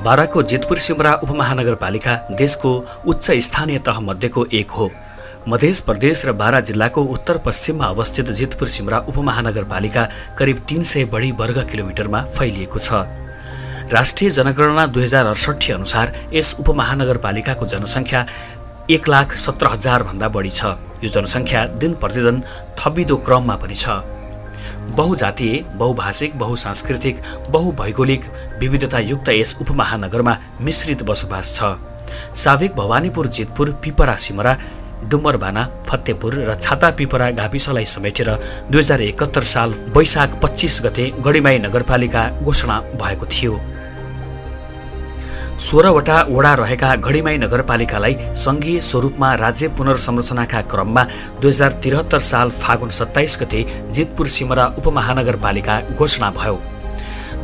बाराको जितपुर सिमरा उपमहानगरपालिका देशको उच्च स्थानीय तह मध्येको एक हो। मध्य प्रदेश र बारा जिल्लाको उत्तर पश्चिममा अवस्थित जितपुर सिमरा उपमहानगरपालिका करिब 300 बढी वर्ग किलोमिटरमा फैलिएको छ। राष्ट्रिय जनगणना 2068 अनुसार यस उपमहानगरपालिकाको जनसङ्ख्या 1,17,000 भन्दा बढी छ। यो जनसङ्ख्या दिन प्रतिदिन थपिँदो क्रममा पनि छ। बहुजातीय, बहुभाषिक, बहुसांस्कृतिक, बहुभौगोलिक विविधतायुक्त यस उपमहानगरमा मिश्रित बसोबास छ। साविक, भवानीपुर, जितपुर, पिपरा सिमरा, डुमरबाना, फतेपुर र छाता पिपरा गाविसलाई समेटेर 2071 साल वैशाख 25 गते गढीमाई नगरपालिका घोषणा भएको थियो। 16 वटा वडा रहेका गढीमाई नगरपालिकालाई सङ्घीय स्वरूपमा राज्य पुनर्संरचनाका क्रममा 2073 साल फागुन 27 गते जितपुर सिमरा उपमहानगरपालिका घोषणा भयो।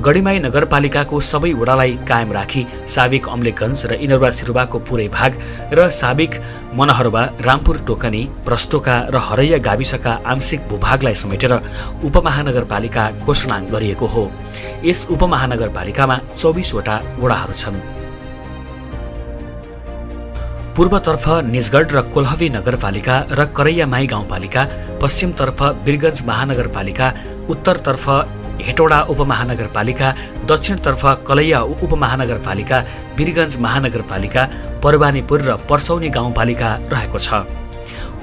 गढीमाई नगरपालिकाको सबै वडालाई कायम राखी साविक अम्लेखगञ्ज र इनरवा सिरुवाको पुरै भाग र साविक मनहरवा, रामपुर टोकनी, प्रस्टोका र हरैया गाविसका आंशिक भूभागलाई समेटेर उपमहानगरपालिका घोषणा गरिएको हो। यस उपमहानगरपालिकामा 24 वटा वडाहरू छन्। पूर्वतर्फ निजगढ र कोल्हवी नगरपालिका र करैयामाई गाउँपालिका, पश्चिमतर्फ वीरगञ्ज महानगरपालिका, उत्तरतर्फ हेटौडा उपमहानगरपालिका, दक्षिणतर्फ कलैया उपमहानगरपालिका, वीरगञ्ज महानगरपालिका, परवानीपुर र पर्सौनी गाउँपालिका रहेको छ।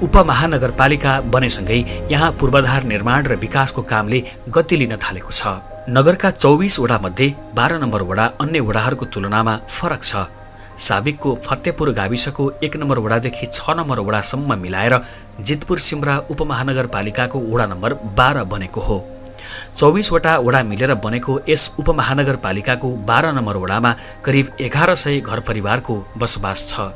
उपमहानगरपालिका बनेसँगै यहाँ पूर्वाधार निर्माण र विकासको कामले गति लिन थालेको छ। नगरका 24 वडा मध्ये 12 नम्बर वडा अन्य वडाहरूको तुलनामा फरक छ। साविकको फतेपुर गाविसको 1 नम्बर वडादेखि 6 नम्बर वडासम्म मिलाएर जितपुर सिमरा उपमहानगरपालिकाको वडा नम्बर 12 बनेको हो। 24 वटा वडा मिलेर बनेको यस उपमहानगरपालिकाको 12 नम्बर वडामा करिब 1100 घर परिवारको बसोबास छ।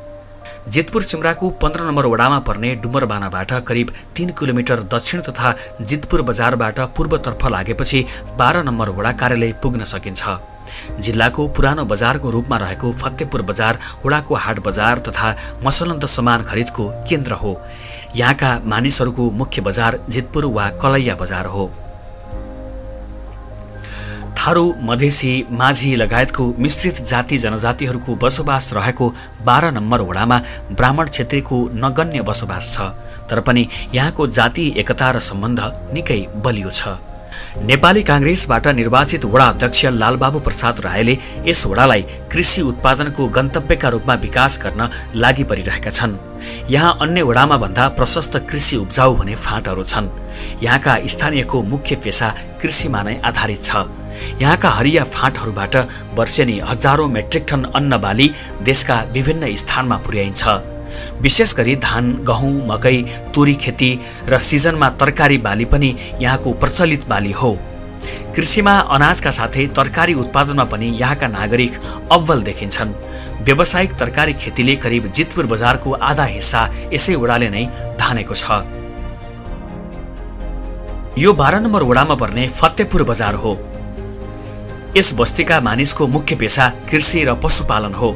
जितपुर सिमराको 15 नम्बर वडामा पर्ने डुमरबानाबाट करिब 3 किलोमिटर दक्षिण तथा जितपुर बजारबाट पूर्वतर्फ लागेपछि 12 नम्बर वडा कार्यालय पुग्न सकिन्छ। जिल्लाको पुरानो बजारको रूपमा रहेको फतेपुर बजार वडाको हाट बजार तथा मसलन्द सामान खरिदको केन्द्र हो। यहाँका मानिसहरूको मुख्य बजार जितपुर वा कलैया बजार हो। थारू, मधेसी, माझी लगायतको मिश्रित जाति जनजातिहरूको बसोबास रहेको 12 नम्बर वडामा ब्राह्मण क्षेत्रीको नगण्य बसोबास छ। तर पनि यहाँको जाति एकता र सम्बन्ध निकै बलियो छ। नेपाली कांग्रेसबाट निर्वाचित वडा अध्यक्ष लालबाबु प्रसाद रायले यस वडालाई कृषि उत्पादनको गन्तव्यका रूपमा विकास गर्न लागि परिरहेका छन्। यहाँ अन्य वडामा भन्दा प्रशस्त कृषि उब्जाउ हुने फाँटहरू छन्। यहाँका स्थानीयको मुख्य पेसा कृषिमा नै आधारित छ। यहाँका हरिया फाँटहरूबाट वर्षेनी हजारौं मेट्रिक टन अन्न बाली देशका विभिन्न स्थानमा पुर्याइन्छ। विशेष गरी धान, गहुँ, मकै, तुरी खेती र सिजनमा तरकारी बाली पनि यहाँको प्रचलित बाली हो। कृषिमा अनाजका साथै तरकारी उत्पादनमा पनि यहाँका नागरिक अव्वल देखिन्छन्। व्यावसायिक तरकारी खेतीले करिब जितपुर बजारको आधा हिस्सा यसै वडाले नै धानेको छ। यो 12 नम्बर वडामा पर्ने फतेपुर बजार हो। यस बस्तीका मानिसको मुख्य पेसा कृषि र पशुपालन हो।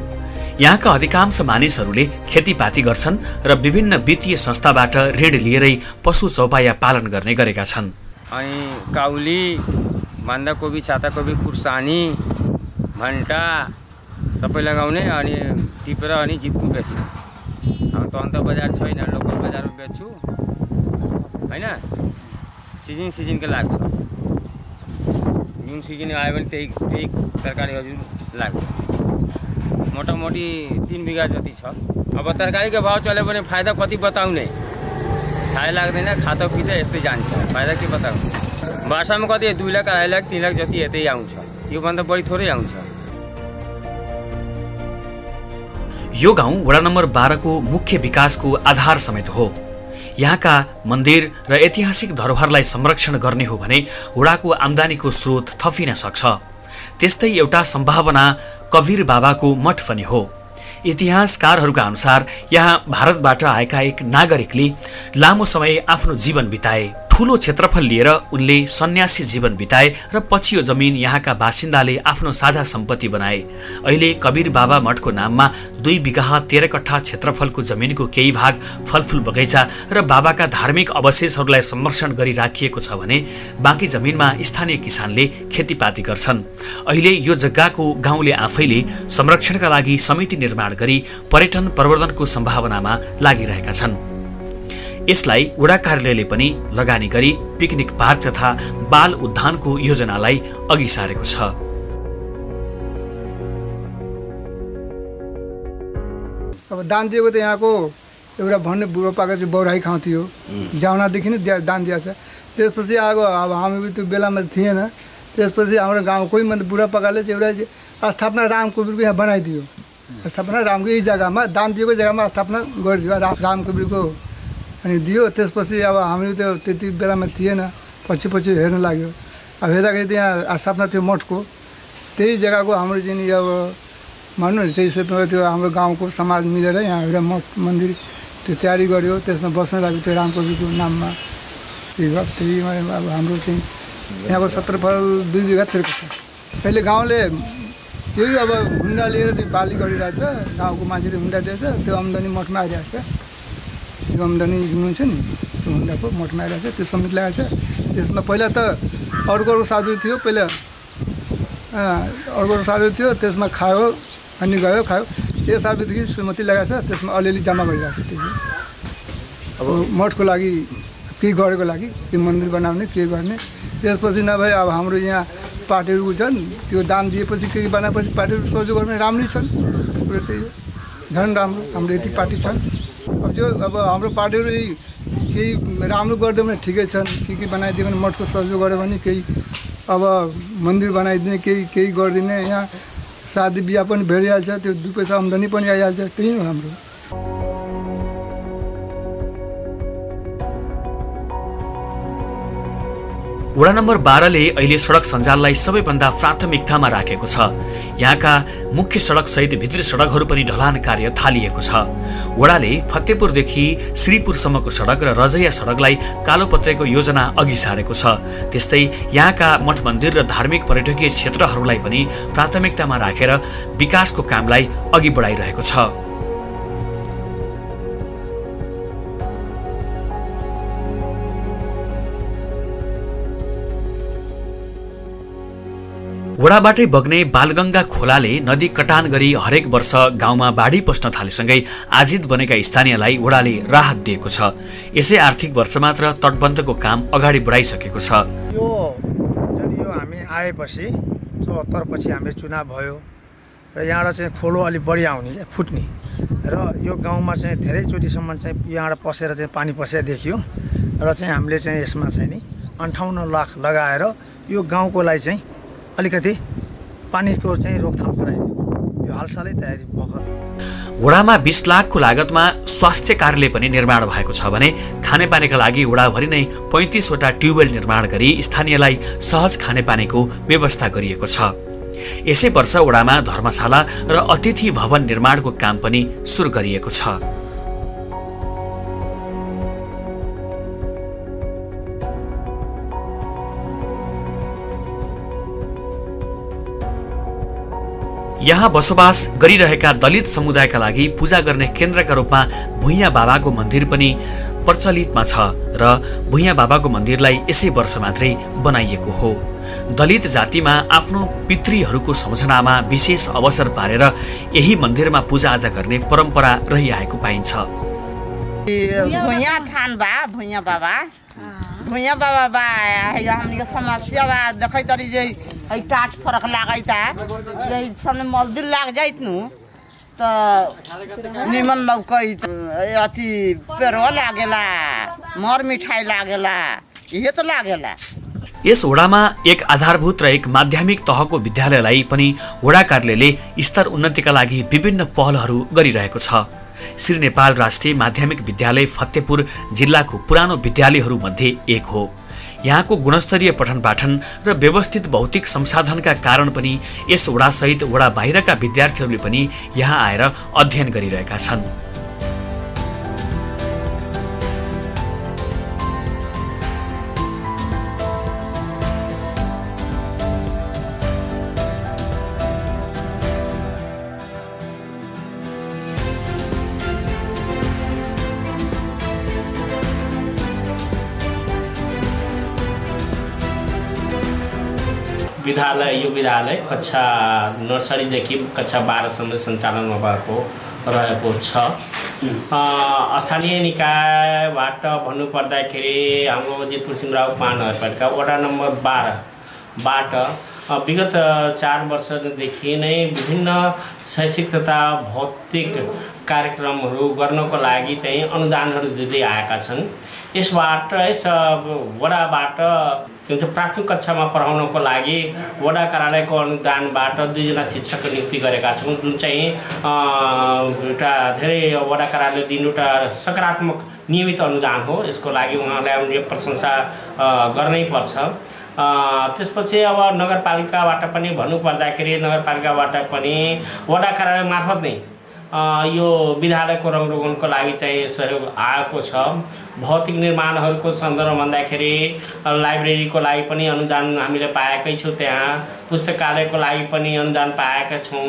यहाँका अधिकांश मानिसहरूले खेतीपाती गर्छन् र विभिन्न वित्तीय संस्थाबाट ऋण लिएरै पशु चौपाया पालन गर्ने गरेका छन्। अनि काउली, बन्दाकोपी, छाताकोपी, खुर्सानी, भन्टा सबै लगाउने अनि टिपेर अनि जितपुर बेच्ने। अब त अन्त बजार छैन, लोकल बजारमा बेच्छु हैन। सिजनकै लाग्छ। जुन सिजन आयो भने त्यही तरकारी हजुर लाग्छ। मोटामोटी 3 बिघा जति छ। अब तरकारीको भाव चल्यो भने फाइदा कति बताउने? खाए लाग्दैन, खाता पिता यस्तै जान्छ। फाइदा के बताउने? वर्षमा कति 2 लाख, 2.5 लाख, 3 लाख जति यतै आउँछ। योभन्दा बढी थोरै आउँछ। यो गाउँ वडा नम्बर 12 को मुख्य विकासको आधार समेत हो। यहाँका मन्दिर र ऐतिहासिक धरोहरलाई संरक्षण गर्ने हो भने वडाको आम्दानीको स्रोत थपिन सक्छ। त्यस्तै एउटा सम्भावना कवीर बाबाको मठ पनि हो। इतिहासकारहरूका अनुसार यहाँ भारतबाट आएका एक नागरिकले लामो समय आफ्नो जीवन बिताए, ठूलो क्षेत्रफल लिएर उनले सन्यासी जीवन बिताए र पछि यो जमिन यहाँका बासिन्दाले आफ्नो साझा सम्पत्ति बनाए। अहिले कबीर बाबा मठको नाममा 2 बिघा 13 कट्ठा क्षेत्रफलको जमिनको केही भाग फलफुल बगैँचा र बाबाका धार्मिक अवशेषहरूलाई संरक्षण गरी राखिएको छ भने बाँकी जमिनमा स्थानीय किसानले खेतीपाती गर्छन्। अहिले यो जग्गाको गाउँले आफैले संरक्षणका लागि समिति निर्माण गरी पर्यटन प्रवर्धनको सम्भावनामा लागिरहेका छन्। यसलाई वडा कार्यालयले पनि लगानी गरी पिकनिक पार्क तथा बाल उद्यानको योजनालाई अघि सारेको छ। अब दान दिएको त यहाँको एउटा भन्ने बुढोपाका चाहिँ बौराही खाउँथ्यो, जाउनादेखि नै दान दिएछ। त्यसपछि आएको अब हामी त्यो बेलामा थिएन। त्यसपछि हाम्रो गाउँको कोही मान्छे बुढापाकाले चाहिँ एउटा स्थापना रामकबीरको यहाँ बनाइदियो। स्थापना रामको यही जग्गामा दान दिएको जग्गामा स्थापना गरिदियो रामकबीरको अनि दियो। त्यसपछि अब हामीले त्यो त्यति बेलामा थिएन, पछि हेर्न लाग्यो। अब हेर्दाखेरि त्यहाँ स्थापना थियो मठको, त्यही जग्गाको हाम्रो चाहिँ अब भनौँ न त्यही क्षेत्रमा त्यो हाम्रो गाउँको समाज मिलेर यहाँ एउटा मठ मन्दिर त्यो तयारी गर्यो। त्यसमा बस्न लाग्यो त्यो रामकबीरको नाममा। त्यही अब हाम्रो चाहिँ यहाँको क्षेत्रफल 2 बिघा 13 कट्ठा। अहिले गाउँले त्यही अब हुन्डा लिएर त्यो बाली गरिरहेछ, गाउँको मान्छेले हुन्डा दिएछ, त्यो आम्दानी मठमा आइरहेको छ। त्यो आम्दानी हुनुहुन्छ नि त्यो हुन्डाको मठमा आइरहेको छ, त्यो समिति लगाएको छ। त्यसमा पहिला त अर्को साधु थियो, पहिला अर्को साधु थियो, त्यसमा खायो अनि गयो खायो। त्यो साधुदेखि श्रीमती लगाएको छ, त्यसमा अलिअलि जम्मा गरिरहेको छ। त्यो अब मठको लागि केही गरेको लागि त्यो मन्दिर बनाउने के गर्ने। त्यसपछि नभए अब हाम्रो यहाँ पार्टीहरू छन्, त्यो दान दिएपछि केही बनाएपछि पार्टीहरू सहयोग गर्ने राम्रै छन्। कुरो त्यही हो, झन् राम्रो हाम्रो यति पार्टी छन्। अब जो अब हाम्रो पार्टीहरू केही राम्रो गरिदियो भने ठिकै छन्, के बनाइदियो भने मठको सहयोग गऱ्यो भने केही अब मन्दिर बनाइदिने केही गरिदिने, यहाँ शादी बिहा पनि भेटिहाल्छ, त्यो 2 पैसा आम्दानी पनि आइहाल्छ। त्यही हो हाम्रो। वडा नम्बर 12 ले अहिले सडक सञ्जाललाई सबैभन्दा प्राथमिकतामा राखेको छ। यहाँका मुख्य सडक सहित भित्री सडकहरू पनि ढलान कार्य थालिएको छ। वडाले फतेपुरदेखि श्रीपुरसम्मको सडक र रजैया सडकलाई कालोपत्रेको योजना अघि सारेको छ। त्यस्तै यहाँका मठ मन्दिर र धार्मिक पर्यटकीय क्षेत्रहरूलाई पनि प्राथमिकतामा राखेर विकासको कामलाई अघि बढाइरहेको छ। वडाबाटै बग्ने बालगंगा खोलाले नदी कटान गरी हरेक वर्ष गाउँमा बाढी पस्न थालेसँगै आजित बनेका स्थानीयलाई वडाले राहत दिएको छ। यसै आर्थिक वर्ष मात्र तटबन्धको काम अगाडि बढाइसकेको छ। यो हामी आएपछि 74 पछि हाम्रो चुनाव भयो र यहाँबाट चाहिँ खोलो अलि बढी आउने फुट्ने र यो गाउँमा चाहिँ धेरैचोटिसम्म चाहिँ यहाँबाट पसेर चाहिँ पानी पसेर देखियो र चाहिँ हामीले चाहिँ यसमा चाहिँ नि 58 लाख लगाएर यो गाउँकोलाई चाहिँ अलिकति पानीको चाहिँ रोकथाम गराइदियो। यो हालसालै तयारी भर्खर। वडामा 20 लाखको लागतमा स्वास्थ्य कार्यालय पनि निर्माण भएको छ भने खानेपानीका लागि वडाभरि नै 35 वटा ट्युबवेल निर्माण गरी स्थानीयलाई सहज खानेपानीको व्यवस्था गरिएको छ। यसै वर्ष वडामा धर्मशाला र अतिथि भवन निर्माणको काम पनि सुरु गरिएको छ। यहाँ बसोबास गरिरहेका दलित समुदायका लागि पूजा गर्ने केन्द्रका रूपमा भुइँया बाबाको मन्दिर पनि प्रचलितमा छ र भुइँया बाबाको मन्दिरलाई यसै वर्ष मात्रै बनाइएको हो। दलित जातिमा आफ्नो पितृहरूको सम्झनामा विशेष अवसर पारेर यही मन्दिरमा पूजाआजा गर्ने परम्परा रहिआएको पाइन्छ। भुइया बाबा बा हमनी के समस्या बा देखै तरी जे टाट फरक लागैता जे सामने मजदूर लाग जाइत नु त निमन लौकैत अथी पेरो लागेला मर मिठाई लागेला इहे त लागेला। यस वडामा एक आधारभूत र एक माध्यमिक तहको विद्यालयलाई पनि वडा कार्यालयले स्तर उन्नतिका लागि विभिन्न पहलहरू गरिरहेको छ। श्री नेपाल राष्ट्रिय माध्यमिक विद्यालय फतेपुर जिल्लाको पुरानो विद्यालयहरू मध्ये एक हो। यहाँको गुणस्तरीय पठन पाठन र व्यवस्थित भौतिक संसाधनका कारण पनि यस वडा सहित वडा बाहिरका विद्यार्थीहरूले पनि यहाँ आएर अध्ययन गरिरहेका छन्। विद्यालय यो विद्यालय कक्षा नर्सरीदेखि कक्षा 12सम्म सञ्चालनमा रहेको छ। स्थानीय निकायबाट भन्नुपर्दाखेरि हाम्रो जितपुर सिमराउ महानगरपालिका वडा नम्बर 12बाट विगत 4 वर्षदेखि नै विभिन्न शैक्षिक तथा भौतिक कार्यक्रमहरू गर्नको लागि चाहिँ अनुदानहरू दिँदै आएका छन्। यसबाट यस वडाबाट के भन्छ प्राथमिक कक्षामा पढाउनको लागि वडा कार्यालयको अनुदानबाट 2 जना शिक्षक नियुक्ति गरेका छौँ, जुन चाहिँ एउटा धेरै वडा कार्यालयले दिनु एउटा सकारात्मक नियमित अनुदान हो। यसको लागि उहाँलाई हामीले प्रशंसा गर्नै पर्छ। त्यसपछि अब नगरपालिकाबाट पनि भन्नुपर्दाखेरि नगरपालिकाबाट पनि वडा कार्यालय मार्फत नै यो विद्यालयको रङरोगनको लागि चाहिँ सहयोग आएको छ। भौतिक निर्माणहरूको सन्दर्भमा भन्दाखेरि लाइब्रेरीको लागि पनि अनुदान हामीले पाएकै छौँ, त्यहाँ पुस्तकालयको लागि पनि अनुदान पाएका छौँ,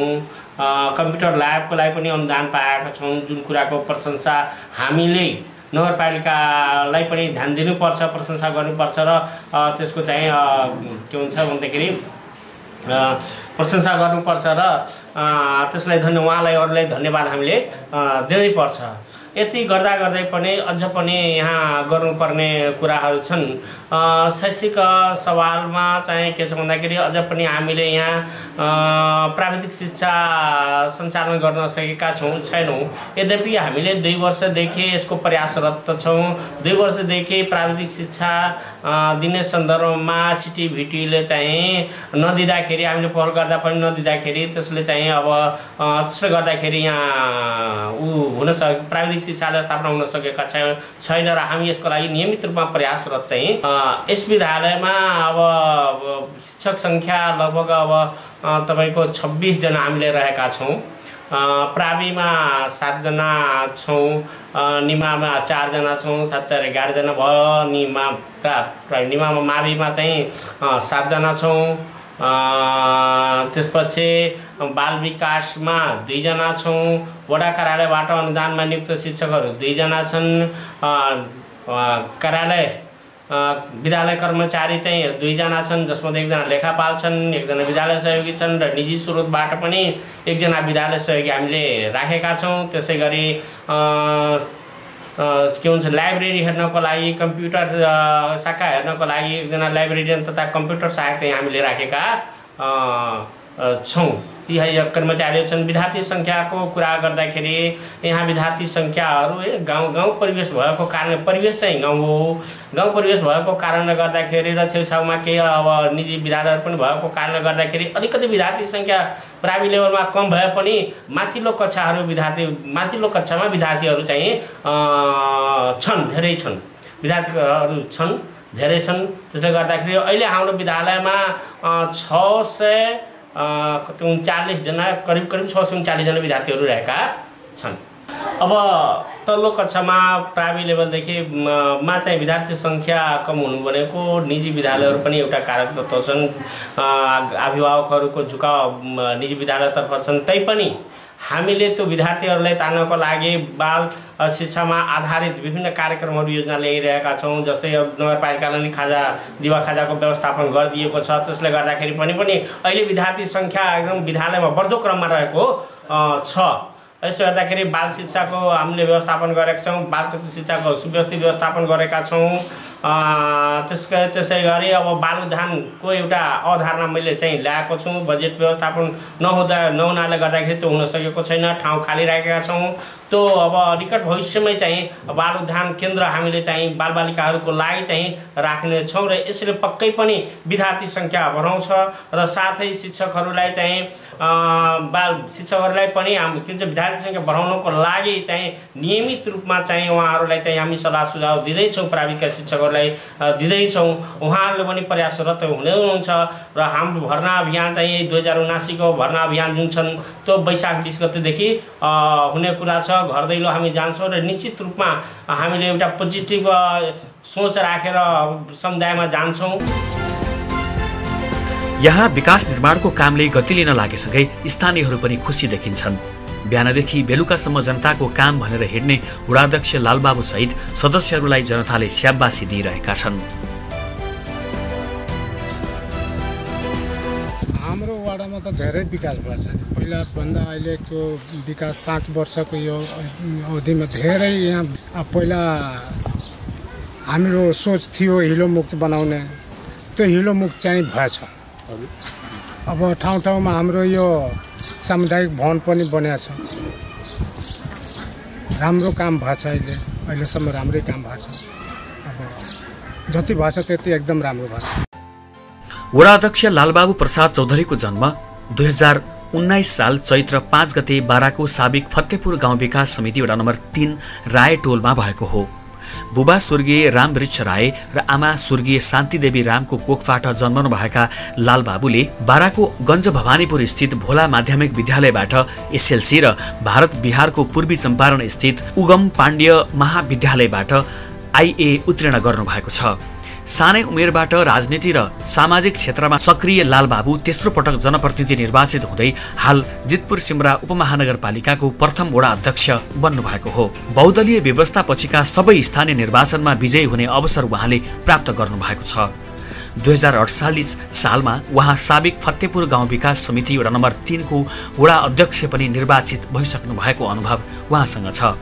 कम्प्युटर ल्याबको लागि पनि अनुदान पाएका छौँ, जुन कुराको प्रशंसा हामीले नगरपालिकालाई पनि ध्यान दिनुपर्छ, प्रशंसा गर्नुपर्छ र त्यसको चाहिँ के हुन्छ भन्दाखेरि प्रशंसा गर्नुपर्छ र त्यसलाई उहाँलाई अरूलाई धन्यवाद हामीले दिनै पर्छ। यति गर्दा गर्दै पनि अझ पनि यहाँ गर्नुपर्ने कुराहरू छन्। शैक्षिक सवालमा चाहिँ के छ भन्दाखेरि अझ पनि हामीले यहाँ प्राविधिक शिक्षा सञ्चालन गर्न सकेका छैनौँ। यद्यपि हामीले 2 वर्षदेखि यसको प्रयासरत छौँ। 2 वर्षदेखि प्राविधिक शिक्षा दिने सन्दर्भमा सिटिभिटीले चाहिँ नदिँदाखेरि हामीले पहल गर्दा पनि नदिँदाखेरि त्यसले चाहिँ अब त्यसले गर्दाखेरि यहाँ हुन प्राविधिक शिक्षाले स्थापना हुन सकेका छैन र हामी यसको लागि नियमित रूपमा प्रयासरत चाहिँ यस विद्यालयमा अब शिक्षक सङ्ख्या लगभग अब तपाईको 26 जना हामीले रहेका छौँ। प्राविमा 7 जना छौँ, निमामा 4 जना छौँ, 7 4 11 जना भयो। निमामा माविमा चाहिँ 7 जना छौँ। त्यसपछि बाल विकासमा 2 जना छौँ। वडा कार्यालयबाट अनुदानमा नियुक्त शिक्षकहरू 2 जना छन्। कार्यालय विद्यालय कर्मचारी चाहिँ 2 जना छन्, जसमध्ये 1 जना लेखापाल छन्, 1 जना विद्यालय सहयोगी छन् र निजी स्रोतबाट पनि 1 जना विद्यालय सहयोगी हामीले राखेका छौँ। त्यसै गरी के भन्छ लाइब्रेरी हेर्नको लागि, कम्प्युटर शाखा हेर्नको लागि 1 जना लाइब्रेरियन तथा कम्प्युटर सहायक चाहिँ हामीले राखेका छौँ। यी कर्मचारीहरू छन्। विद्यार्थी सङ्ख्याको कुरा गर्दाखेरि यहाँ विद्यार्थी सङ्ख्याहरू गाउँ परिवेश भएको कारणले, परिवेश चाहिँ गाउँ हो, गाउँ परिवेश भएको कारणले गर्दाखेरि र छेउछाउमा केही अब निजी विद्यालयहरू पनि भएको कारणले गर्दाखेरि अलिकति विद्यार्थी सङ्ख्या प्राइभेट लेभलमा कम भए पनि माथिल्लो कक्षामा विद्यार्थीहरू चाहिँ छन्, धेरै छन्, विद्यार्थीहरू छन्, धेरै छन्। त्यसले गर्दाखेरि अहिले हाम्रो विद्यालयमा 639 जना, करिब 639 जना विद्यार्थीहरू रहेका छन्। अब तल्लो कक्षामा प्राइभेट लेभलदेखि मा चाहिँ विद्यार्थी सङ्ख्या कम हुनु भनेको निजी विद्यालयहरू पनि एउटा कारक तत्त्व छन्। अभिभावकहरूको झुकाव निजी विद्यालयतर्फ छन्। तैपनि हामीले त्यो विद्यार्थीहरूलाई तान्नको लागि बाल शिक्षामा आधारित विभिन्न कार्यक्रमहरू योजना ल्याइरहेका छौँ। जस्तै नगरपालिकाले नि दिवा खाजाको व्यवस्थापन गरिदिएको छ। त्यसले गर्दाखेरि पनि अहिले विद्यार्थी सङ्ख्या एकदम विद्यालयमा बढ्दो क्रममा रहेको छ। यसो हेर्दाखेरि बाल शिक्षाको हामीले व्यवस्थापन गरेका छौँ, बाल शिक्षाको सुव्यवस्थित व्यवस्थापन गरेका छौँ। त्यसै गरी अब बाल उद्यानको एउटा अवधारणा मैले चाहिँ ल्याएको छु। बजेट व्यवस्थापन नहुनाले गर्दाखेरि त्यो हुन सकेको छैन, ठाउँ खाली राखेका छौँ। त्यो अब निकट भविष्यमै चाहिँ बाल उद्यान केन्द्र हामीले चाहिँ बालबालिकाहरूको लागि चाहिँ राख्नेछौँ र यसले पक्कै पनि विद्यार्थी सङ्ख्या बढाउँछ र साथै शिक्षकहरूलाई चाहिँ शिक्षकहरूलाई पनि विद्यार्थी सङ्ख्या बढाउनको लागि चाहिँ नियमित रूपमा चाहिँ उहाँहरूलाई चाहिँ हामी सल्लाह सुझाव दिँदैछौँ, प्राविधिक शिक्षकहरूलाई दिँदैछौँ। उहाँहरूले पनि प्रयासरत हुनुहुन्छ र हाम्रो भर्ना अभियान चाहिँ 2079को भर्ना अभियान जुन छन् त्यो वैशाख 20 गतेदेखि हुने कुरा छ। घर दैलो हामी जान्छौँ र निश्चित रूपमा हामीले एउटा पोजिटिभ सोच राखेर समुदायमा जान्छौँ। यहाँ विकास निर्माणको कामले गति लिन लागेसँगै स्थानीयहरू पनि खुसी देखिन्छन्। बिहानदेखि बेलुकासम्म जनताको काम भनेर हिँड्ने वडाध्यक्ष लालबाबु सहित सदस्यहरूलाई जनताले स्याबासी दिइरहेका छन्। बाडामा त धेरै विकास भएको छ। पहिलाभन्दा अहिलेको विकास 5 वर्षको यो अवधिमा धेरै यहाँ पहिला हाम्रो सोच थियो हिलोमुक्त बनाउने, त्यो हिलोमुक्त चाहिँ भएछ। अब ठाउँ ठाउँमा हाम्रो यो सामुदायिक भवन पनि बनेको छ। राम्रो काम भएको छ। अहिलेसम्म राम्रै काम भएको छ। अब जति भएको छ त्यति एकदम राम्रो भएको छ। वडा अध्यक्ष लालबाबु प्रसाद चौधरीको जन्म 2019 साल चैत्र 5 गते बाराको साबिक फतेपुर गाउँ विकास समिति वडा नम्बर 3 राय टोलमा भएको हो। बुबा स्वर्गीय रामवृक्ष राय र आमा स्वर्गीय शान्तिदेवी रामको कोखबाट जन्मनु भएका लालबाबुले बाराको गञ्ज भवानीपुर स्थित भोला माध्यमिक विद्यालयबाट एसएलसी र भारत बिहारको पूर्वी चम्पारण स्थित उगम पाण्ड्य महाविद्यालयबाट आइए उत्तीर्ण गर्नुभएको छ। सानै उमेरबाट राजनीति र सामाजिक क्षेत्रमा सक्रिय लालबाबु तेस्रो पटक जनप्रतिनिधि निर्वाचित हुँदै हाल जितपुर सिमरा उपमहानगरपालिकाको प्रथम वडा अध्यक्ष बन्नुभएको हो। बहुदलीय व्यवस्थापछिका सबै स्थानीय निर्वाचनमा विजयी हुने अवसर उहाँले प्राप्त गर्नुभएको छ। 2048 सालमा उहाँ साबिक फतेपुर गाउँ विकास समिति वडा नम्बर 3 को वडा अध्यक्ष पनि निर्वाचित भइसक्नु भएको अनुभव उहाँसँग छ।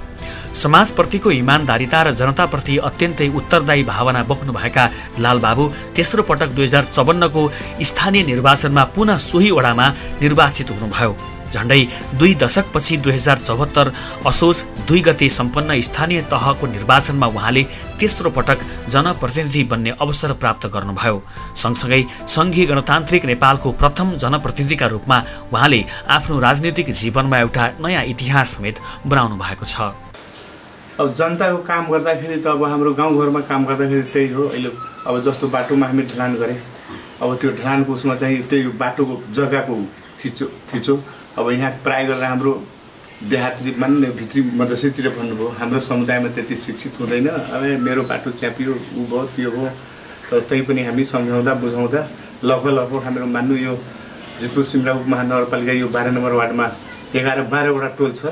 समाजप्रतिको इमानदारिता र जनताप्रति अत्यन्तै उत्तरदायी भावना बोक्नुभएका लालबाबु तेस्रो पटक 2054 को स्थानीय निर्वाचनमा पुनः सोही वडामा निर्वाचित हुनुभयो। झण्डै 2 दशकपछि 2074 असोज 2 गते सम्पन्न स्थानीय तहको निर्वाचनमा उहाँले तेस्रो पटक जनप्रतिनिधि बन्ने अवसर प्राप्त गर्नुभयो। सँगसँगै सङ्घीय गणतान्त्रिक नेपालको प्रथम जनप्रतिनिधिका रूपमा उहाँले आफ्नो राजनीतिक जीवनमा एउटा नयाँ इतिहास समेत बनाउनु भएको छ। अब जनताको काम गर्दाखेरि त अब हाम्रो गाउँघरमा काम गर्दाखेरि त्यही हो। अहिले अब जस्तो बाटोमा हामी ढलान गरे, अब त्यो ढलानको उसमा चाहिँ त्यही बाटोको जग्गाको खिचो अब यहाँ प्राय गरेर हाम्रो देहातरी मान्ने भित्री मधेसीतिर भन्नुभयो, हाम्रो समुदायमा त्यति शिक्षित हुँदैन। अब मेरो बाटो च्यापियो, ऊ भयो त्यो हो। तस्तै पनि हामी सम्झाउँदा बुझाउँदा लगभग हाम्रो मान्नु यो जितपुर सिमरा उपमहानगरपालिका यो 12 नम्बर वार्डमा 11-12वटा टोल छ।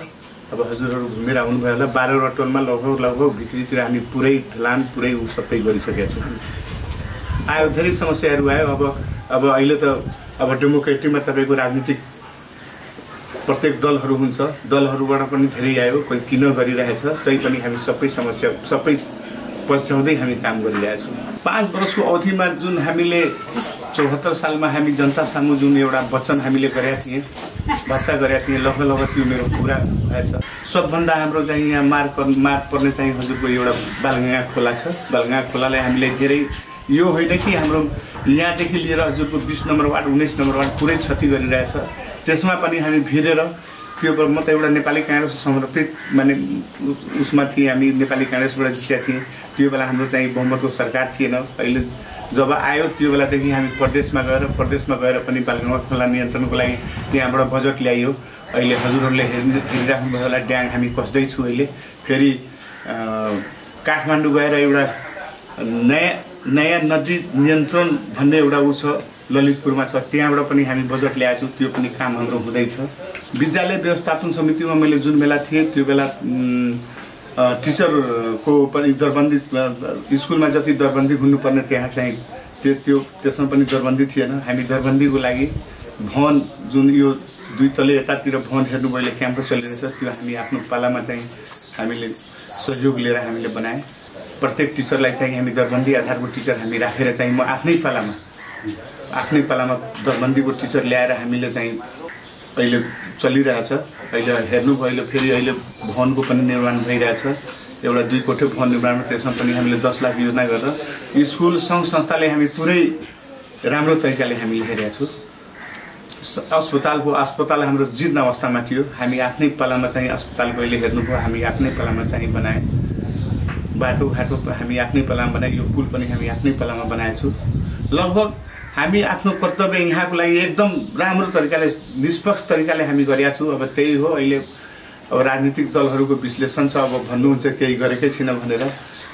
अब हजुरहरू घुमेर आउनुभयो होला। 12वटा टोलमा लगभग भित्रीतिर हामी पुरै ढलान पुरै ऊ सबै गरिसकेका छौँ। आयो धेरै समस्याहरू आयो। अब अहिले त अब डेमोक्रेसीमा तपाईँको राजनीतिक प्रत्येक दलहरू हुन्छ, दलहरूबाट पनि धेरै आयो, कोही किन गरिरहेछ। तै पनि हामी सबै समस्या सबै पछ्याउँदै हामी काम गरिरहेछौँ। 5 वर्षको अवधिमा जुन हामीले 74 सालमा हामी जनता सामु जुन एउटा वचन हामीले गरेका थियौँ, वाचा गरेका थियौँ, लगभग त्यो मेरो पुरा भएछ। सबभन्दा हाम्रो चाहिँ यहाँ मार पर्ने चाहिँ हजुरको एउटा बालगङ्गा खोला छ। बालगङ्गा खोलालाई हामीले धेरै यो होइन कि हाम्रो यहाँदेखि लिएर हजुरको 20 नम्बर वार्ड 19 नम्बर वार्ड पुरै क्षति गरिरहेछ। त्यसमा पनि हामी भिरेर त्यो म त एउटा नेपाली काङ्ग्रेस समर्पित माने उसमा थिएँ, हामी नेपाली काङ्ग्रेसबाट जितेका थियौँ। त्यो बेला हाम्रो चाहिँ बहुमतको सरकार थिएन। अहिले जब आयो त्यो बेलादेखि हामी प्रदेशमा गएर पनि बालगङ्गा खोला नियन्त्रणको लागि त्यहाँबाट बजेट ल्याइयो। अहिले हजुरहरूले हेरिराख्नुभयो होला, ड्याङ हामी कस्दैछु। अहिले फेरि काठमाडौँ गएर एउटा नयाँ नदी नियन्त्रण भन्ने एउटा ऊ छ, ललितपुरमा छ, त्यहाँबाट पनि हामी बजेट ल्याएको छौँ। त्यो पनि काम हाम्रो हुँदैछ। विद्यालय व्यवस्थापन समितिमा मैले जुन बेला थिएँ त्यो बेला टिचरको पनि दरबन्दी, स्कुलमा जति दरबन्दी हुनुपर्ने त्यहाँ चाहिँ त्यसमा पनि दरबन्दी थिएन। हामी दरबन्दीको लागि भवन जुन यो 2 तले यतातिर भवन हेर्नुभयो क्याम्पस चलिरहेछ, त्यो हामी आफ्नो पालामा चाहिँ हामीले सहयोग लिएर हामीले बनाएँ। प्रत्येक टिचरलाई चाहिँ हामी दरबन्दी आधारको टिचर हामी राखेर चाहिँ म आफ्नै पालामा दरबन्दीको टिचर ल्याएर हामीले चाहिँ अहिले चलिरहेछ। अहिले हेर्नुभयो फेरि अहिले भवनको पनि निर्माण भइरहेछ। एउटा 2 कोठे भवन निर्माण, त्यसमा पनि हामीले 10 लाख योजना गरेर स्कुल सङ्घ संस्थाले हामी पुरै राम्रो तरिकाले हामीले हेरेका छौँ। अस्पताल हाम्रो जीर्ण अवस्थामा थियो। हामी आफ्नै पालामा चाहिँ अस्पतालको अहिले हेर्नुभयो हामी आफ्नै पालामा चाहिँ बनाए। बाटोघाटो हामी आफ्नै पालामा बनाए। यो पुल पनि हामी आफ्नै पालामा बनाएछौँ। लगभग हामी आफ्नो कर्तव्य यहाँको लागि एकदम राम्रो तरिकाले निष्पक्ष तरिकाले हामी गरेका छौँ। अब त्यही हो। अहिले अब राजनीतिक दलहरूको विश्लेषण छ, अब भन्नुहुन्छ केही गरेकै छैन भनेर।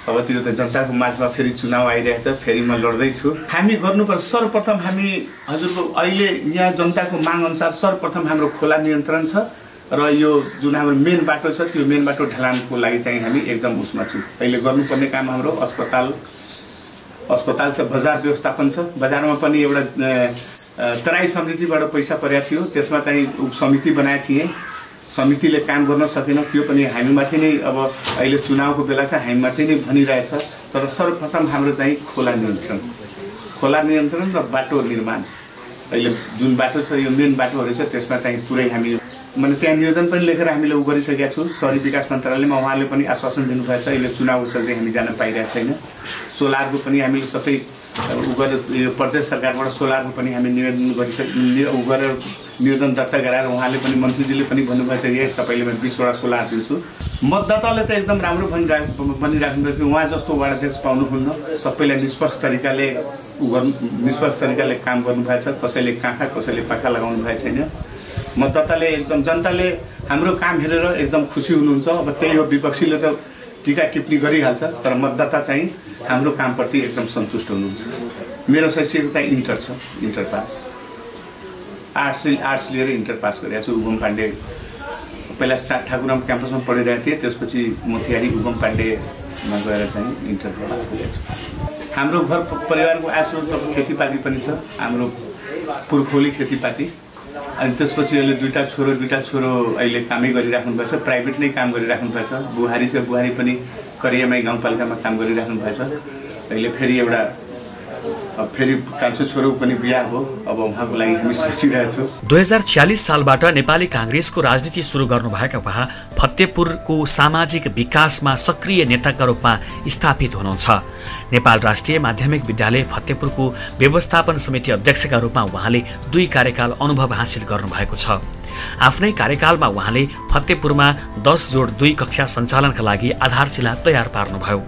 अब त्यो त जनताको माझमा फेरि चुनाव आइरहेछ, फेरि म लड्दैछु। हामी गर्नुपर्छ सर्वप्रथम हामी हजुरको अहिले यहाँ जनताको माग अनुसार सर्वप्रथम हाम्रो खोला नियन्त्रण छ र यो जुन हाम्रो मेन बाटो छ त्यो मेन बाटो ढलानको लागि चाहिँ हामी एकदम उसमा छौँ। अहिले गर्नुपर्ने काम हाम्रो अस्पताल छ, बजार व्यवस्थापन छ। बजारमा पनि एउटा तराई समितिबाट पैसा परेको थियो, त्यसमा चाहिँ उपसमिति बनाएको थिएँ। समितिले काम गर्न सकेन, त्यो पनि हामीमाथि नै अब अहिले चुनावको बेला चाहिँ हामीमाथि नै भनिरहेछ। तर सर्वप्रथम हाम्रो चाहिँ खोला नियन्त्रण र बाटो निर्माण, अहिले जुन बाटो छ यो मेन बाटोहरू छ त्यसमा चाहिँ पुरै हामी मैले त्यहाँ निवेदन पनि लेखेर हामीले उ गरिसकेका छु। शहरी विकास मन्त्रालयमा उहाँले पनि आश्वासन दिनुभएको छ अहिले चुनाव चल्दै हामी जान पाइरहेको छैन। सोलरको पनि हामीले सबै उ गरेर यो प्रदेश सरकारबाट सोलरको पनि हामी निवेदन दर्ता गराएर उहाँले पनि मन्त्रीजीले पनि भन्नुभएको छ कि तपाईँले म 20 वटा सोलर दिन्छु। मतदाताले त एकदम राम्रो भनिराख्नु थियो, उहाँ जस्तो वार्ड अध्यक्ष पाउनुहुन्न, सबैलाई निष्पक्ष तरिकाले काम गर्नुभएको छ, कसैले काँखा कसैले पाखा लगाउनु भएको छैन। मतदाताले एकदम जनताले हाम्रो काम हेरेर एकदम खुसी हुनुहुन्छ। अब त्यही हो, विपक्षीले त टीका टिप्पणी गरिहाल्छ, तर मतदाता चाहिँ हाम्रो कामप्रति एकदम सन्तुष्ट हुनुहुन्छ। मेरो शैक्षिकता इन्टर छ, इन्टर पास, आर्ट्स लिएर इन्टर पास गरेको छु। उगम पाण्डे पहिला ठाकुराम क्याम्पसमा पढिरहेको थिएँ, त्यसपछि मोतिहारी उगम पाण्डेमा गएर चाहिँ इन्टर पास गरेको छु। हाम्रो घर परिवारको आय स्रोत खेतीपाती पनि छ, हाम्रो पुर्खौली खेतीपाती। अनि त्यसपछि अहिले दुईटा छोरो अहिले कामै गरिराख्नु भएको छ, प्राइभेट नै काम गरिराख्नु भएको छ। बुहारी छ, बुहारी पनि करियामाई गाउँपालिकामा काम गरिराख्नु भएको छ। अहिले फेरि कान्छो छोरो पनि बिहा हो, अब उहाँको लागि हामी सोचिरहेछौँ। 2046 सालबाट नेपाली कांग्रेसको राजनीति सुरु गर्नुभएका उहाँ फतेपुरको सामाजिक विकासमा सक्रिय नेताका रूपमा स्थापित हुनुहुन्छ। नेपाल राष्ट्रिय माध्यमिक विद्यालय फतेपुरको व्यवस्थापन समिति अध्यक्षका रूपमा उहाँले 2 कार्यकाल अनुभव हासिल गर्नुभएको छ। आफ्नै कार्यकालमा उहाँले फतेपुरमा 10+2 कक्षा सञ्चालनका लागि आधारशिला तयार पार्नुभयो।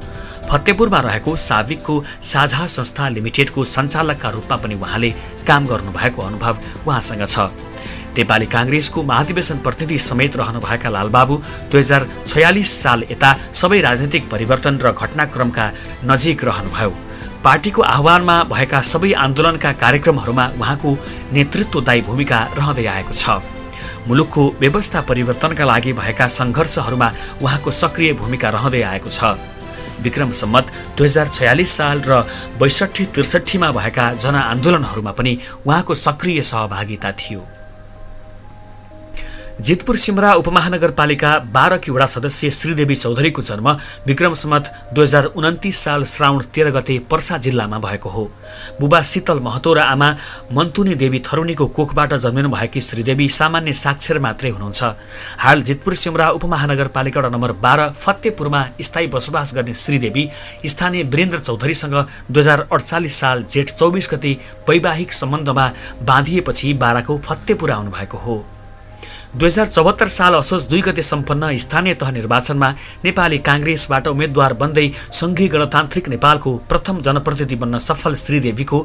फतेपुरमा रहेको साविकको साझा संस्था लिमिटेडको सञ्चालकका रूपमा पनि उहाँले काम गर्नुभएको अनुभव उहाँसँग छ। नेपाली कांग्रेसको महाधिवेशन प्रतिनिधि समेत रहनुभएका लालबाबु 2046 साल यता सबै राजनीतिक परिवर्तन र घटनाक्रमका नजिक रहनुभयो। पार्टीको आह्वानमा भएका सबै आन्दोलनका कार्यक्रमहरूमा उहाँको नेतृत्वदायी भूमिका रहँदै आएको छ। मुलुकको व्यवस्था परिवर्तनका लागि भएका सङ्घर्षहरूमा उहाँको सक्रिय भूमिका रहँदै आएको छ। विक्रम सम्मत 2046 साल र 62-63 मा भएका जनआन्दोलनहरूमा पनि उहाँको सक्रिय सहभागिता थियो। जितपुर सिमरा उपमहानगरपालिका 12 की वडा सदस्य श्रीदेवी चौधरीको जन्म विक्रम सम्मत 2029 साल श्रावण 13 गते पर्सा जिल्लामा भएको हो। बुबा शीतल महतो र आमा मन्तुनी देवी थरुनीको कोखबाट जन्मिनु भएकी श्रीदेवी सामान्य साक्षर मात्रै हुनुहुन्छ। हाल जितपुर सिमरा उपमहानगरपालिका नम्बर 12 फतेपुरमा स्थायी बसोबास गर्ने श्रीदेवी स्थानीय वीरेन्द्र चौधरीसँग 2048 साल जेठ 24 गते वैवाहिक सम्बन्धमा बाँधिएपछि 12 को फतेपुर आउनु भएको हो। 2074 साल असोज 2 गते सम्पन्न स्थानीय तह निर्वाचनमा नेपाली कांग्रेसबाट उम्मेद्वार बन्दै संघीय गणतान्त्रिक नेपालको प्रथम जनप्रतिनिधि बन्न सफल श्रीदेवीको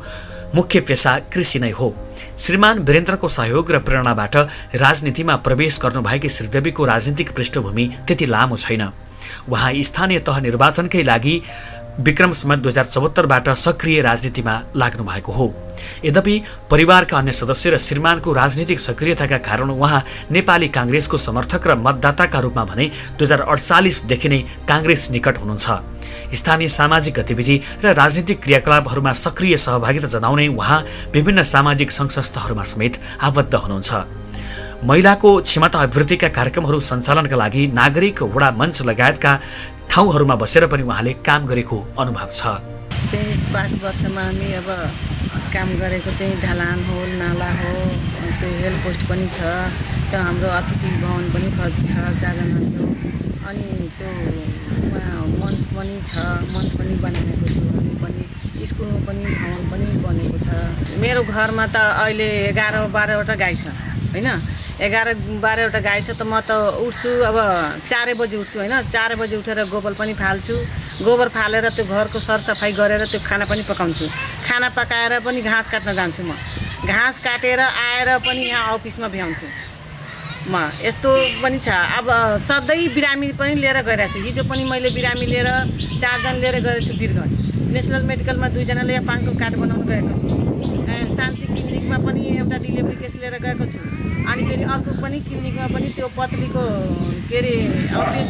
मुख्य पेशा कृषि नै हो। श्रीमान वीरेन्द्रको सहयोग र प्रेरणाबाट राजनीतिमा प्रवेश गर्नुभएकी श्रीदेवीको राजनीतिक पृष्ठभूमि त्यति लामो छैन। उहाँ स्थानीय तह निर्वाचनकै लागि विक्रम सम्मत 2074 सक्रिय राजनीतिमा लाग्नु भएको हो। यद्यपि परिवारका अन्य सदस्य र श्रीमानको राजनीतिक सक्रियताका कारण उहाँ नेपाली कांग्रेसको समर्थक र मतदाताका रूपमा भने 2048 देखि नै कांग्रेस निकट हुनुहुन्छ। स्थानीय सामाजिक गतिविधि र राजनीतिक क्रियाकलापहरूमा सक्रिय सहभागिता जनाउने उहाँ विभिन्न सामाजिक संस्थाहरूमा समेत आबद्ध हुनुहुन्छ। महिलाको क्षमता अभिवृद्धिका कार्यक्रमहरू सञ्चालनका लागि नागरिक वडा मञ्च लगायतका ठाउँहरूमा बसेर पनि उहाँले काम गरेको अनुभव छ। 5 वर्षमा हामी अब काम गरेको चाहिँ ढलान हो, नाला हो, त्यो हेल्थ पोस्ट पनि छ, त्यो हाम्रो अतिथि भवन पनि छ 4 जनाको, अनि त्यो मन्च पनि छ, मन्च पनि बनाएको छु, अनि पनि स्कुल पनि भवन पनि बनेको छ। मेरो घरमा त अहिले 11-12 वटा गाई छ हैन, 11-12 वटा गाई छ। त म त उठ्छु अब 4 बजे उठ्छु हैन, 4 बजे उठेर गोबर पनि फाल्छु, गोबर फालेर त्यो घरको सरसफाइ गरेर त्यो खाना पनि पकाउँछु, खाना पकाएर पनि घाँस काट्न जान्छु। म घाँस काटेर आएर पनि यहाँ अफिसमा भ्याउँछु। म यस्तो पनि छ। अब सधैँ बिरामी पनि लिएर गइरहेको छु। हिजो पनि मैले बिरामी लिएर 4 जना लिएर गएको छु वीरगञ्ज नेसनल मेडिकलमा, 2 जनाले पाङको कार्ड बनाउन गएको छु। शान्ति क्लिनिकमा पनि एउटा डेलिभरी केस लिएर गएको छु। अनि फेरि अर्को पनि क्लिनिकमा पनि त्यो पत्नीको के अरे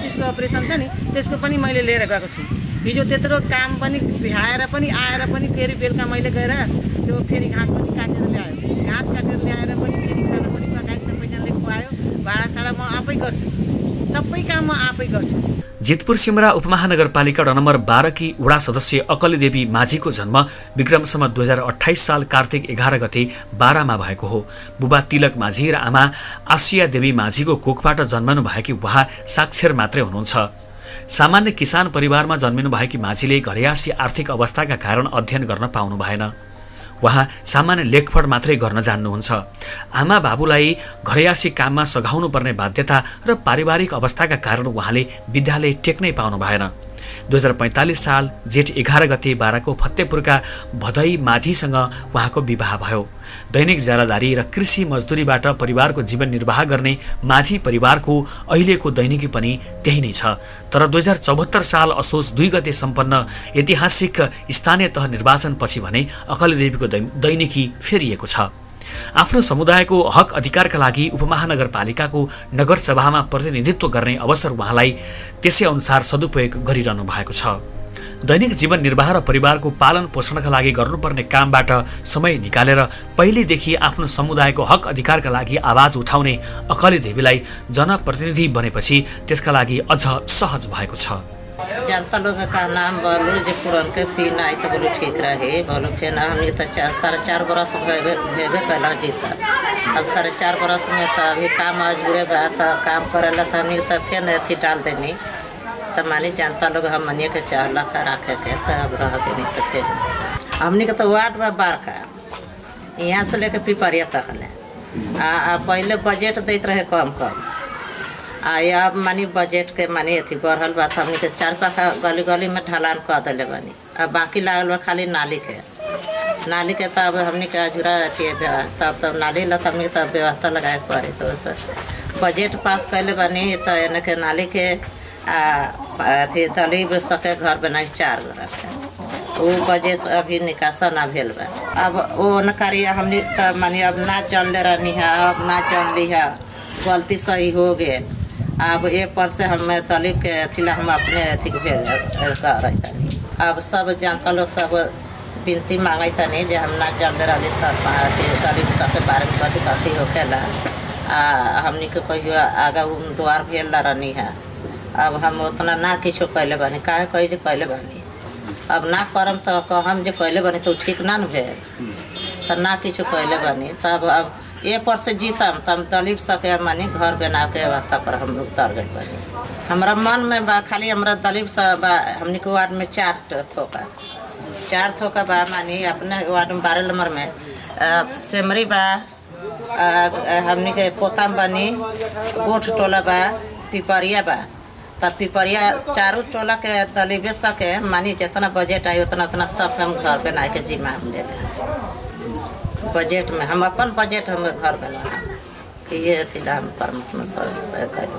त्यसको अपरेसन छ नि, त्यसको पनि मैले लिएर गएको छु। हिजो त्यत्रो काम पनि भ्याएर पनि आएर पनि फेरि बेलुका मैले गएर त्यो फेरि घाँस पनि काटेर ल्यायो, घाँस काटेर ल्याएर पनि फेरि खाना पनि पकाएर सबैजनाले खुवायो, भाँडासाँडा म आफै गर्छु, सबै काम म आफै गर्छु। जितपुर सिमरा उपमहानगरपालिका नम्बर 12 की वडा सदस्य अकली देवी माझीको जन्म विक्रमसम्म 2028 साल कार्तिक 11 गते बारामा भएको हो। बुबा तिलक माझी र आमा आसिया देवी माझीको कोखबाट जन्मनु भएकी उहाँ साक्षर मात्रै हुनुहुन्छ। सामान्य किसान परिवारमा जन्मिनु भएकी माझीले घरयासी आर्थिक अवस्थाका कारण अध्ययन गर्न पाउनु भएन। उहाँ सामान्य लेखपढ मात्रै गर्न जान्नुहुन्छ। आमा बाबुलाई घरयासी काममा सघाउनु पर्ने बाध्यता र पारिवारिक अवस्थाका कारण उहाँले विद्यालय टेक्नै पाउनु भएन। 2045 साल जेठ 11 गते बाराको फतेपुरका भदई माझीसँग उहाँको विवाह भयो। दैनिक ज्यालादारी र कृषि मजदुरीबाट परिवारको जीवन निर्वाह गर्ने माझी परिवारको अहिलेको दैनिकी पनि त्यही नै छ। तर 2074 साल असोज 2 गते सम्पन्न ऐतिहासिक स्थानीय तह निर्वाचनपछि भने अकली देवीको दैनिकी फेरिएको छ। आफ्नो समुदायको हक अधिकारका लागि उपमहानगरपालिकाको नगरसभामा प्रतिनिधित्व गर्ने अवसर उहाँलाई त्यसै अनुसार सदुपयोग गरिरहनु भएको छ। दैनिक जीवन निर्वाह र परिवारको पालन पोषणका लागि गर्नुपर्ने कामबाट समय निकालेर पहिलेदेखि आफ्नो समुदायको हक अधिकारका लागि आवाज उठाउने अकली देवीलाई जनप्रतिनिधि बनेपछि त्यसका लागि अझ सहज भएको छ। जनता लोग का नाम बोलो जो पुरान के पीना आई तो बोलो ठीक रहे बोलो फिर हमने तो 4.5 बरस भेबे कला जीता। अब 4.5 बरस में तो अभी काम मजबूरे बात काम करेला तो हमने तो फिर अथी डाल देनी तो मानी जनता लोग हम मनिए के चाहला का रखे के तो अब रह के नहीं सके। हमने के तो वार्ड में बार का यहाँ से लेके पिपरिया तक ले पहले बजट देते रहे कम अब मानी बजट के मानी अथी बढ़ल बात हमने के 4 पाखा गली गली में ढलान कर दिले बानी। अब बाकी लागल बा खाली नाली के तब हमने के अजूरा अथी तब नाली ला हमने तब व्यवस्था लगाए पड़े तो बजट पास कैले बानी तो एने के नाली के अथी दलीब सके घर बनाए 4 घर वो बजट अभी निकासा ना भेल बा। अब वो न करिए हमने तब मानी अब ना जानले रहनी है, अब ना जान ली है, गलती सही हो गए। अब ए पर से हमें तलीब के अथी हम अपने अथी भेज अब सब जनता लोग सब विनती मांगे तनी जो हम ना जान रही सब तलीब सबके बारे में कथी कथी होकेला हमनी के कहियो आगा द्वार भेल रहनी है। अब हम उतना ना किछो कैले बानी काहे कही जो कैले बानी अब ना करम तो कहम जो कैले बानी तो ठीक ना न भेल तो ना किछो कैले बानी तब अब ए पर से जीतम तब दलीब सके मानी घर बना के व्यवस्था पर हम लोग उतर गए बानी। हमारा मन में बा खाली हमारा दलीब सब बा हमनी के वार्ड में 4 थोका बा मानी अपने वार्ड में 12 नंबर में सेमरी बा हमनी के पोताम बानी गोठ टोला बा पिपरिया बा तब पिपरिया 4 टोला के दलीबे सके मानी जितना बजट आई उतना सब हम घर बना के जिम्मा ले बजट में हम अपन बजट हम घर बना ये हम परमात्मा सहयोग करें।